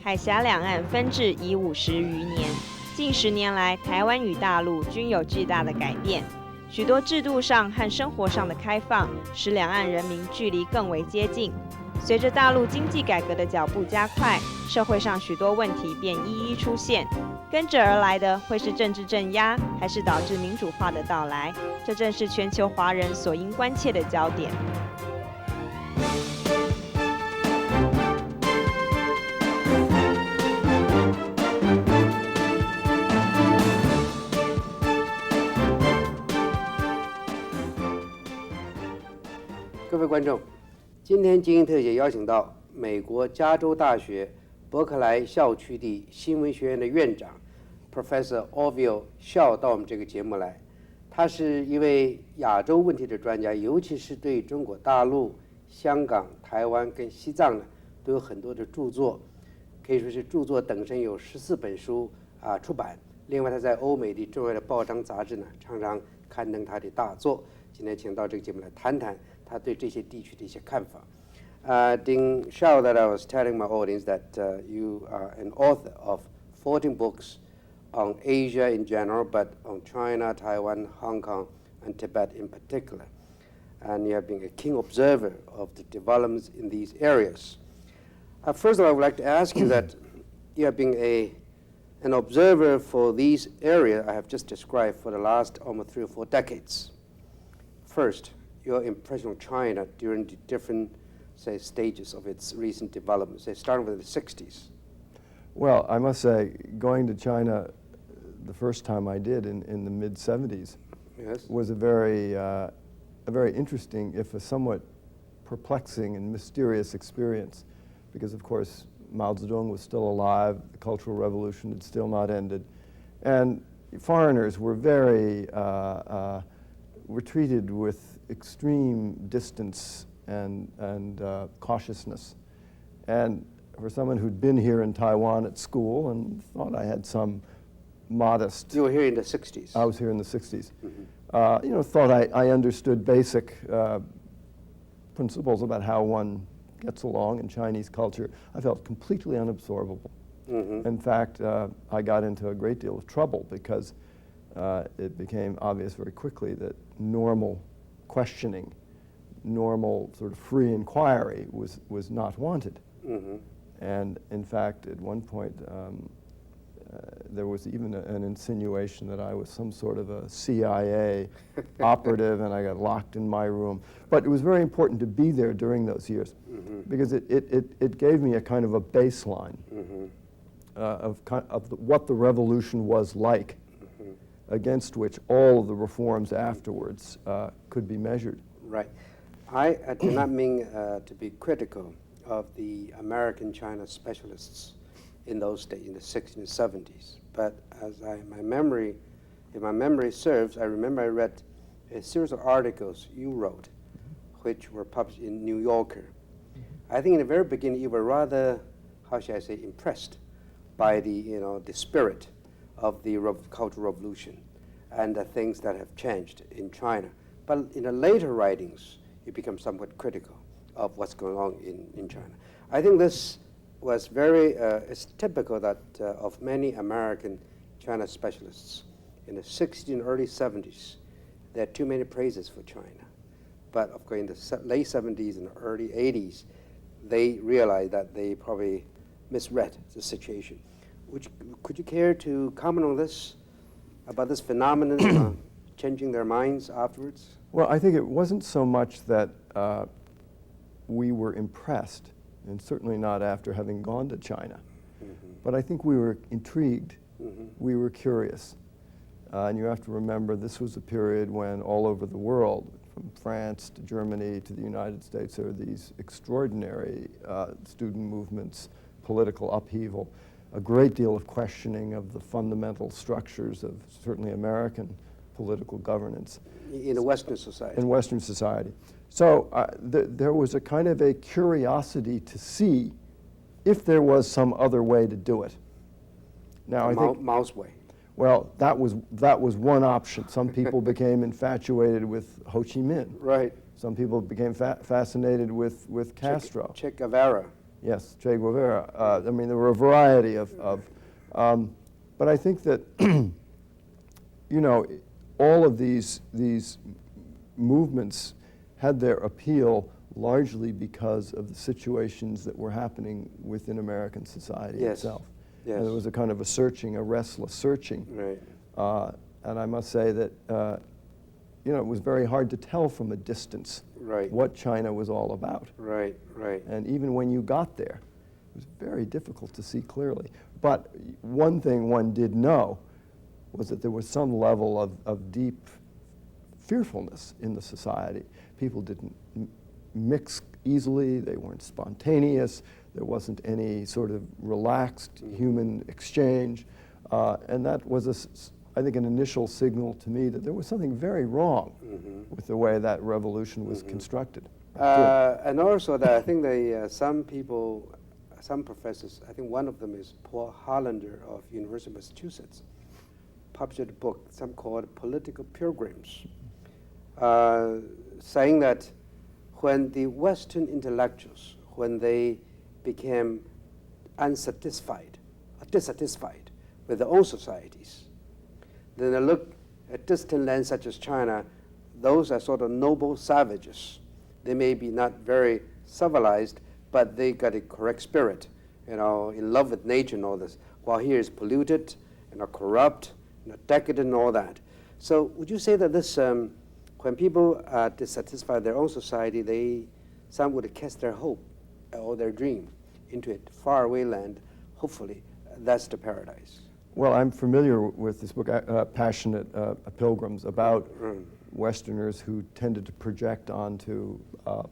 海峡两岸分治已50余年，近10年来，台湾与大陆均有巨大的改变，许多制度上和生活上的开放，使两岸人民距离更为接近。随着大陆经济改革的脚步加快，社会上许多问题便一一出现，跟着而来的会是政治镇压，还是导致民主化的到来？这正是全球华人所应关切的焦点。各位观众，今天精英特写邀请到美国加州大学伯克莱校区的新闻学院的院长 Professor Orville Shaw 到我们这个节目来。他是一位亚洲问题的专家，尤其是对中国大陆、香港、台湾跟西藏呢，都有很多的著作，可以说是著作等身，有14本书出版。另外，他在欧美的重要的报章杂志呢，常常刊登他的大作。今天请到这个节目来谈谈他对这些地区的一些看法。Ding Shao, that I was telling my audience that you are an author of 14 books on Asia in general, but on China, Taiwan, Hong Kong, and Tibet in particular. And you have been a keen observer of the developments in these areas. First of all, I would like to ask you that you have been an observer for these areas I have just described for the last almost 3 or 4 decades. First, your impression of China during the different, say, stages of its recent development, say, starting with the 60s. Well, I must say, going to China the first time I did in the mid-70s Yes. was a very interesting, if a somewhat perplexing and mysterious experience, because, of course, Mao Zedong was still alive, the Cultural Revolution had still not ended, and foreigners were were treated with extreme distance and cautiousness. And for someone who'd been here in Taiwan at school and thought I had some modest... You were here in the 60s. I was here in the 60s. Mm-hmm. Thought I understood basic principles about how one gets along in Chinese culture. I felt completely unabsorbable. Mm-hmm. In fact, I got into a great deal of trouble because it became obvious very quickly that normal questioning, normal sort of free inquiry was not wanted. Mm-hmm. And in fact, at one point, there was even an insinuation that I was some sort of a CIA operative, and I got locked in my room. But it was very important to be there during those years, mm-hmm. because it gave me a kind of a baseline, mm-hmm. of what the revolution was like, mm-hmm. against which all of the reforms afterwards could be measured. Right. I do not mean to be critical of the American-China specialists in those days, in the 60s and 70s. But as if my memory serves, I remember I read a series of articles you wrote, which were published in New Yorker. I think in the very beginning you were rather, how should I say, impressed by the spirit of the Cultural Revolution and the things that have changed in China. But in the later writings, you become somewhat critical of what's going on in China. I think this was it's typical that of many American China specialists in the 60s and early 70s, there are too many praises for China. But of course, in the late 70s and early 80s, they realized that they probably misread the situation. Could you care to comment on this, about this phenomenon changing their minds afterwards? Well, I think it wasn't so much that we were impressed, and certainly not after having gone to China. But I think we were intrigued. We were curious. And you have to remember, this was a period when all over the world, from France to Germany to the United States, there were these extraordinary student movements, political upheaval, a great deal of questioning of the fundamental structures of certainly American political governance. In a Western society. In Western society. So there was a kind of a curiosity to see if there was some other way to do it. Now, I think Mao's way. well, that was one option. Some people became infatuated with Ho Chi Minh. Right. Some people became fascinated with Castro. Che Guevara. Yes, Che Guevara. I mean, there were a variety of but I think that, you know, all of these movements had their appeal largely because of the situations that were happening within American society itself. Yes. And there was a kind of a searching, a restless searching. Right. And I must say that, you know, it was very hard to tell from a distance what China was all about. Right, right. And even when you got there, it was very difficult to see clearly. But one thing one did know was that there was some level of deep fearfulness in the society. People didn't mix easily, they weren't spontaneous, there wasn't any sort of relaxed human exchange. And that was, I think, an initial signal to me that there was something very wrong with the way that revolution was constructed. And also that I think some people, some professors, I think one of them is Paul Hollander of University of Massachusetts, published a book, some called Political Pilgrims, saying that when the Western intellectuals, when they became dissatisfied with their own societies, then they look at distant lands such as China. Those are sort of noble savages. They may be not very civilized, but they got a correct spirit, you know, in love with nature and all this. While here is polluted, you know, corrupt, you know, decadent and all that. So would you say that this, when people are dissatisfied with their own society, some would cast their hope or their dream into a faraway land? Hopefully, that's the paradise. Well, I'm familiar with this book, Passionate Pilgrims, about Westerners who tended to project onto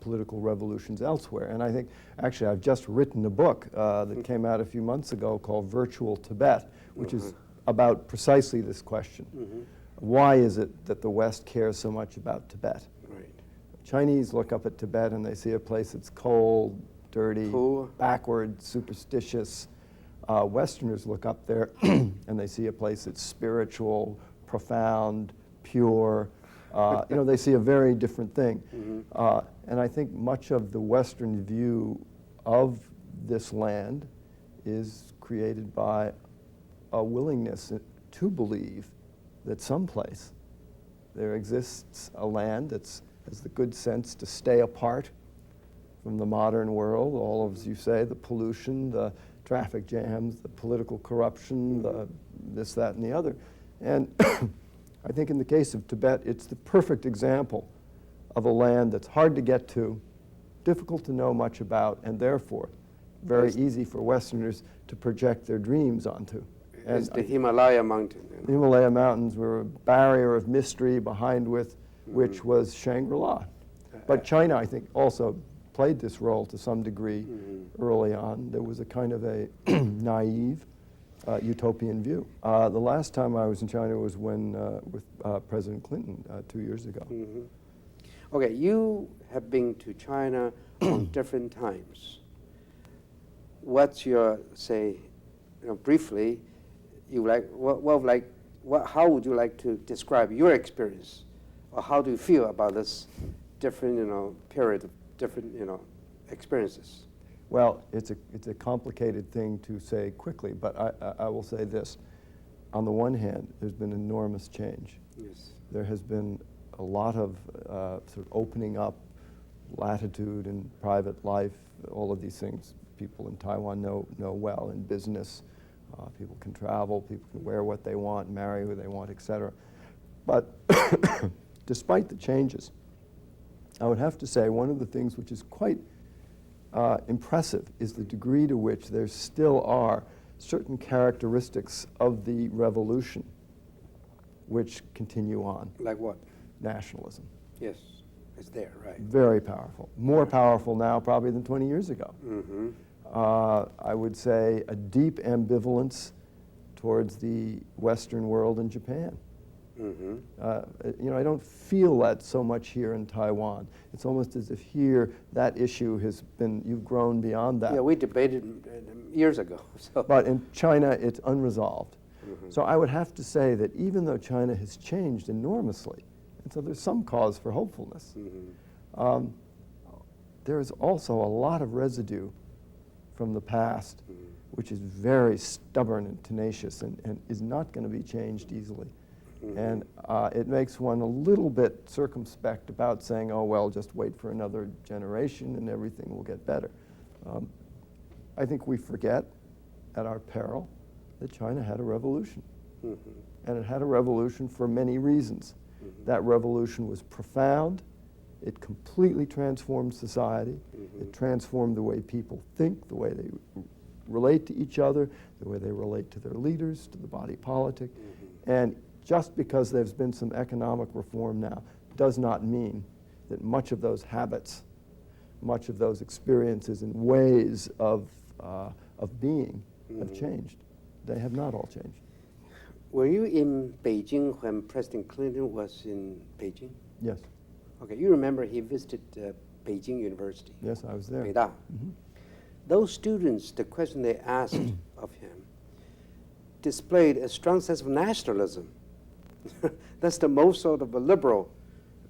political revolutions elsewhere. And I think, actually, I've just written a book that came out a few months ago called Virtual Tibet, which is about precisely this question. Why is it that the West cares so much about Tibet? Right. Chinese look up at Tibet and they see a place that's cold, dirty, Poor, backward, superstitious. Westerners look up there and they see a place that's spiritual, profound, pure. You know, they see a very different thing. And I think much of the Western view of this land is created by a willingness to believe that someplace there exists a land that has the good sense to stay apart from the modern world, all of, as you say, the pollution, the traffic jams, the political corruption, the this, that, and the other. And I think in the case of Tibet, it's the perfect example of a land that's hard to get to, difficult to know much about, and therefore very easy for Westerners to project their dreams onto. It's the Himalaya mountain. You know. The Himalaya Mountains were a barrier of mystery behind which was Shangri-La. But China, I think, also played this role to some degree early on. There was a kind of a naive utopian view. The last time I was in China was when with President Clinton 2 years ago. Okay, you have been to China on different times. What's your, say, you know, briefly, you like, how would you like to describe your experience, or how do you feel about this different, you know, period of different, you know, experiences? Well, it's a complicated thing to say quickly, but I will say this. On the one hand, there's been enormous change. Yes. There has been a lot of sort of opening up, latitude in private life, all of these things people in Taiwan know well. In business, people can travel, people can wear what they want, marry who they want, etc. But despite the changes, I would have to say one of the things which is quite impressive is the degree to which there still are certain characteristics of the revolution which continue on. Like what? Nationalism. Yes, it's there, right. Very powerful. More powerful now probably than 20 years ago. Mm-hmm. I would say a deep ambivalence towards the Western world and Japan. Mm-hmm. You know, I don't feel that so much here in Taiwan. It's almost as if here that issue has been, you've grown beyond that. Yeah, we debated years ago. So. But in China, it's unresolved. Mm-hmm. So I would have to say that even though China has changed enormously, and so there's some cause for hopefulness, Mm-hmm. there is also a lot of residue from the past, Mm-hmm. which is very stubborn and tenacious and is not going to be changed easily. Mm-hmm. And it makes one a little bit circumspect about saying, oh, well, just wait for another generation and everything will get better. I think we forget at our peril that China had a revolution. Mm-hmm. And it had a revolution for many reasons. Mm-hmm. That revolution was profound. It completely transformed society. Mm-hmm. It transformed the way people think, the way they relate to each other, the way they relate to their leaders, to the body politic. Mm-hmm. And just because there's been some economic reform now does not mean that much of those habits, much of those experiences and ways of being have changed. They have not all changed. Were you in Beijing when President Clinton was in Beijing? Yes. Okay, you remember he visited Beijing University. Yes, I was there. Beida. Mhm. Those students, the question they asked of him displayed a strong sense of nationalism. That's the most sort of a liberal,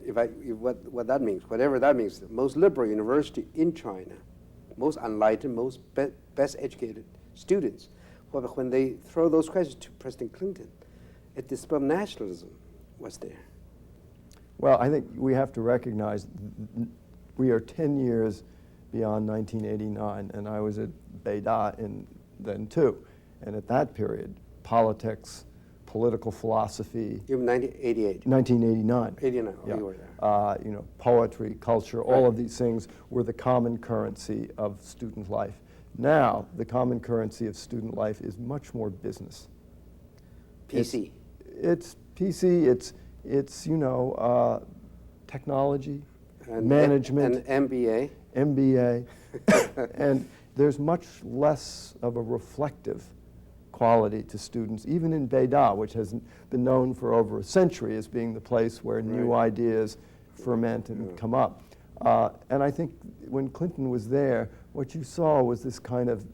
what that means, whatever that means, the most liberal university in China, most enlightened, most best educated students. But when they throw those questions to President Clinton, a display of nationalism was there. Well, I think we have to recognize we are 10 years beyond 1989, and I was at Beida then too. And at that period, politics, political philosophy. You were 1988. 1989. 89, Yeah. you were there. You know, poetry, culture, all of these things were the common currency of student life. Now, the common currency of student life is much more business. PC. It's PC, it's you know, technology, And management, and MBA. MBA, and there's much less of a reflective quality to students, even in Beida, which has been known for over a century as being the place where new ideas ferment and come up. And I think when Clinton was there, what you saw was this kind of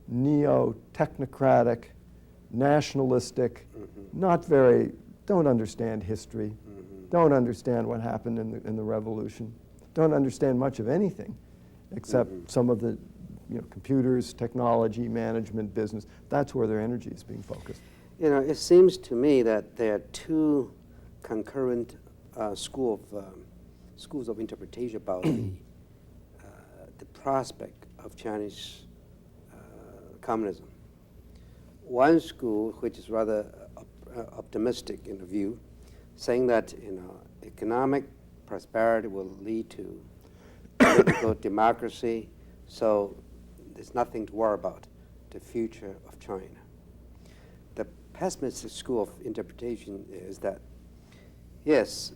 neo-technocratic, nationalistic, not very, don't understand history, don't understand what happened in the revolution, don't understand much of anything except some of the computers, technology, management, business. That's where their energy is being focused. You know, it seems to me that there are two concurrent schools of interpretation about the prospect of Chinese communism. One school, which is rather optimistic in the view, saying that economic prosperity will lead to political democracy, so there's nothing to worry about the future of China. The pessimistic school of interpretation is that, yes,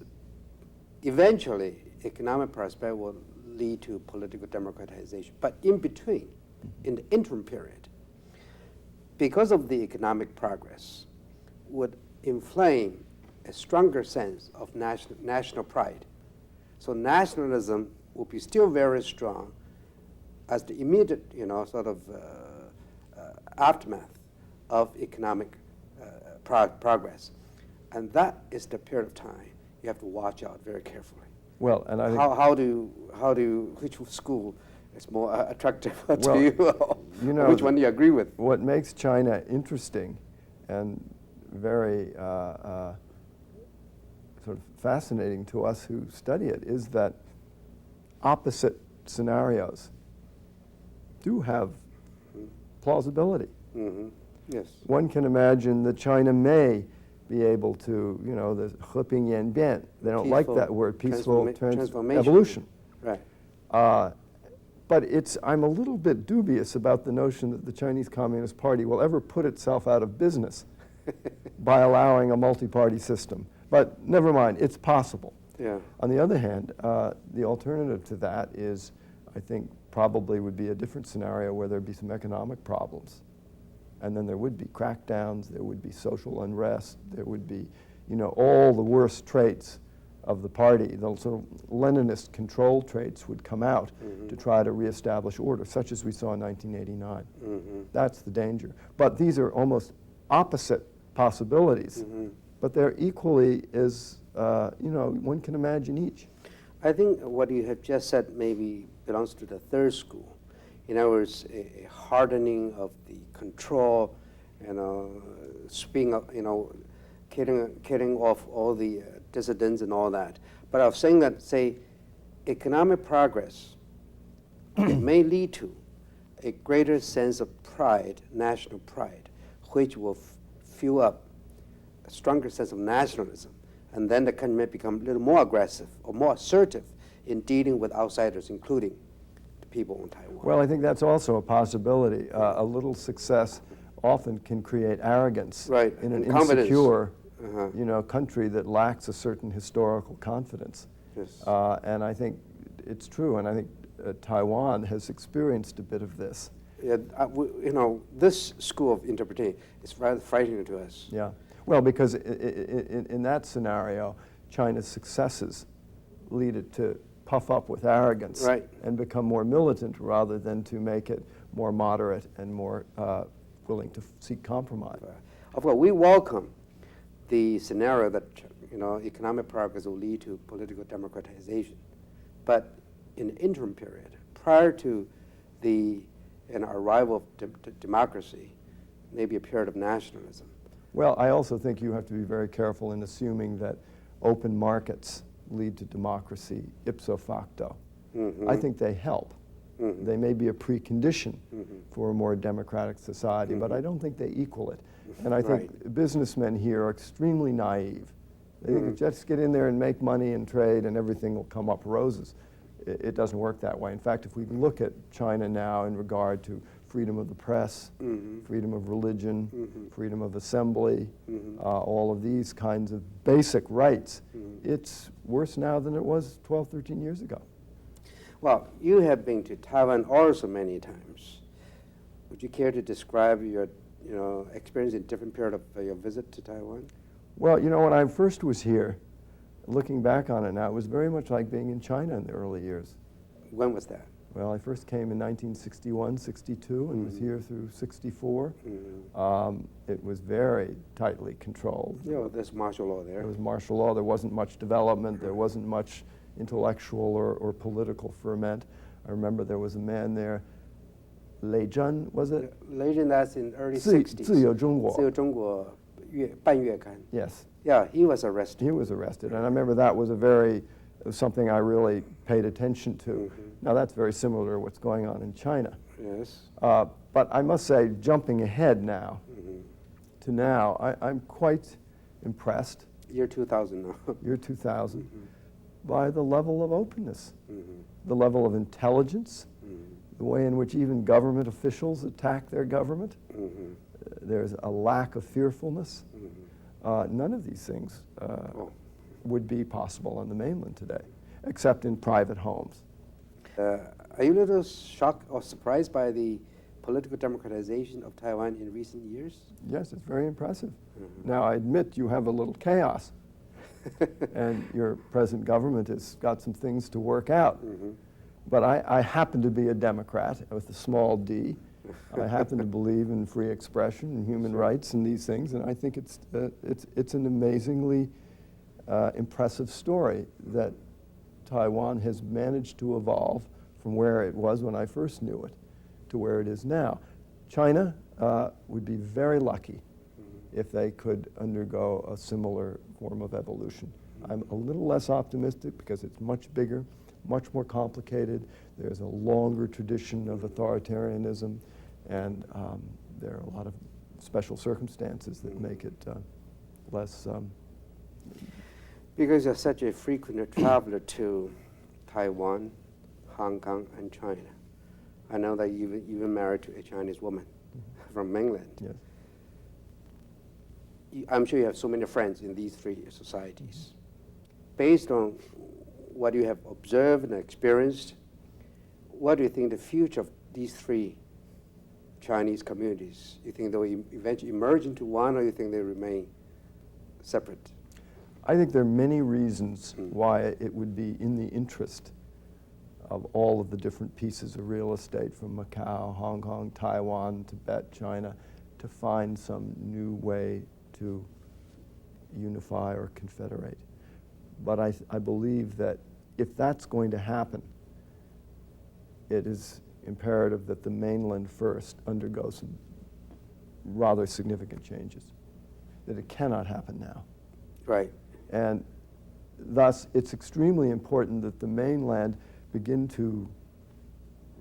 eventually economic prosperity will lead to political democratization, but in between, in the interim period, because of the economic progress, would inflame a stronger sense of national pride. So nationalism will be still very strong as the immediate, sort of aftermath of economic progress. And that is the period of time you have to watch out very carefully. Well, and I think which school is more attractive to you? Which one do you agree with? What makes China interesting and very sort of fascinating to us who study it is that opposite scenarios do have plausibility. Mm-hmm. Yes. One can imagine that China may be able to, the 和平演变, they don't like that word, peaceful transformation. evolution. Right. But I'm a little bit dubious about the notion that the Chinese Communist Party will ever put itself out of business by allowing a multi-party system. But never mind, it's possible. Yeah. On the other hand, the alternative to that is, I think, probably would be a different scenario where there'd be some economic problems. And then there would be crackdowns, there would be social unrest, there would be, all the worst traits of the party, the sort of Leninist control traits would come out to try to reestablish order, such as we saw in 1989. That's the danger. But these are almost opposite possibilities, but they're equally as, one can imagine each. I think what you have just said maybe belongs to the third school. In other words, a hardening of the control, sweeping up, killing off all the dissidents and all that. But I was saying that, say, economic progress it may lead to a greater sense of pride, national pride, which will fuel up a stronger sense of nationalism. And then the country may become a little more aggressive or more assertive in dealing with outsiders, including the people in Taiwan. Well, I think that's also a possibility. A little success often can create arrogance in an insecure country that lacks a certain historical confidence. Yes. And I think it's true, and I think Taiwan has experienced a bit of this. Yeah, this school of interpretation is rather frightening to us. Yeah. Well, because in that scenario, China's successes lead it to puff up with arrogance and become more militant rather than to make it more moderate and more willing to seek compromise. Of course, we welcome the scenario that economic progress will lead to political democratization. But in the interim period, prior to the arrival of democracy, maybe a period of nationalism. Well, I also think you have to be very careful in assuming that open markets lead to democracy ipso facto. I think they help. They may be a precondition for a more democratic society, but I don't think they equal it. And I think businessmen here are extremely naive. They think just get in there and make money and trade and everything will come up roses. It doesn't work that way. In fact, if we look at China now in regard to freedom of the press, freedom of religion, freedom of assembly, all of these kinds of basic rights, it's worse now than it was 12, 13 years ago. Well, you have been to Taiwan also many times. Would you care to describe your experience in different period of your visit to Taiwan? Well, when I first was here, looking back on it now, it was very much like being in China in the early years. When was that? Well, I first came in 1961, 62, and was here through 64. It was very tightly controlled. There's martial law there. There was martial law. There wasn't much development. There wasn't much intellectual or political ferment. I remember there was a man there, Lei Zhen, was it? Lei Zhen, that's in early 60s. 自由中国. 自由中国半月刊. Yes. Yeah, he was arrested. He was arrested, and I remember that was something I really paid attention to. Now that's very similar to what's going on in China. Yes. But I must say, jumping ahead now to now, I'm quite impressed. Year 2000 now. Year 2000, by the level of openness, the level of intelligence, the way in which even government officials attack their government. There's a lack of fearfulness. None of these things would be possible on the mainland today, except in private homes. Are you a little shocked or surprised by the political democratization of Taiwan in recent years? Yes, it's very impressive. Now, I admit you have a little chaos, and your present government has got some things to work out. But I happen to be a Democrat with a small d. I happen to believe in free expression and human rights and these things, and I think it's an amazingly impressive story that Taiwan has managed to evolve from where it was when I first knew it to where it is now. China would be very lucky if they could undergo a similar form of evolution. I'm a little less optimistic because it's much bigger, much more complicated. There's a longer tradition of authoritarianism, and there are a lot of special circumstances that make it less... Because you're such a frequent traveler to Taiwan, Hong Kong, and China, I know that you even married to a Chinese woman from mainland. Yes. I'm sure you have so many friends in these three societies. Based on what you have observed and experienced, what do you think the future of these three Chinese communities? You think they will eventually emerge into one, or you think they remain separate? I think there are many reasons why it would be in the interest of all of the different pieces of real estate from Macau, Hong Kong, Taiwan, Tibet, China, to find some new way to unify or confederate. But I believe that if that's going to happen, it is imperative that the mainland first undergo some rather significant changes, that it cannot happen now. Right. And thus, it's extremely important that the mainland begin to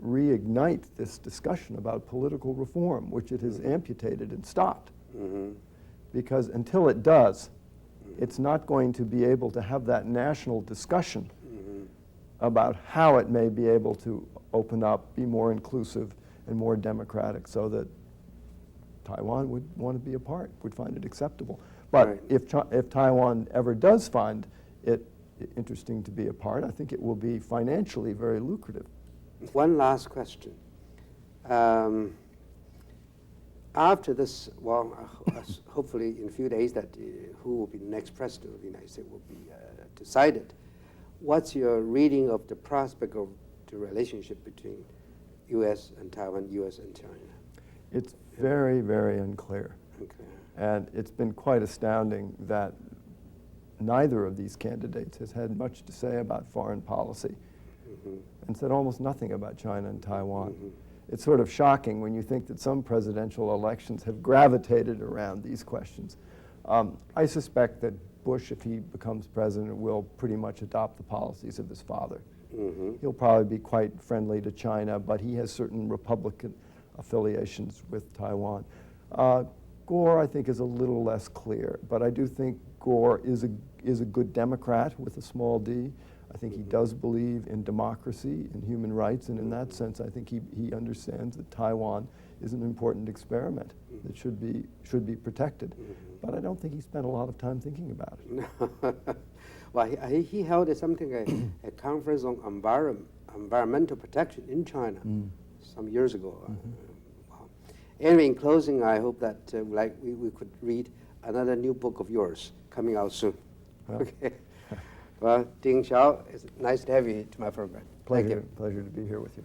reignite this discussion about political reform, which it has amputated and stopped. Because until it does, it's not going to be able to have that national discussion about how it may be able to open up, be more inclusive and more democratic, so that Taiwan would want to be a part, would find it acceptable. But Right. if Taiwan ever does find it interesting to be a part, I think it will be financially very lucrative. One last question. After this, well, hopefully in a few days that who will be the next president of the United States will be decided. What's your reading of the prospect of the relationship between U.S. and Taiwan, U.S. and China? It's very, very unclear. Okay. And it's been quite astounding that neither of these candidates has had much to say about foreign policy and said almost nothing about China and Taiwan. It's sort of shocking when you think that some presidential elections have gravitated around these questions. I suspect that Bush, if he becomes president, will pretty much adopt the policies of his father. He'll probably be quite friendly to China, but he has certain Republican affiliations with Taiwan. Gore, I think, is a little less clear, but I do think Gore is a good Democrat with a small d. I think he does believe in democracy and human rights, and in that sense, I think he understands that Taiwan is an important experiment that should be protected. But I don't think he spent a lot of time thinking about it. Well, he held a conference on environmental protection in China some years ago. Wow. Anyway, in closing, I hope that we could read another new book of yours coming out soon. Well, okay. Well, Ding Xiao, it's nice to have you to my program. Thank you. Pleasure to be here with you.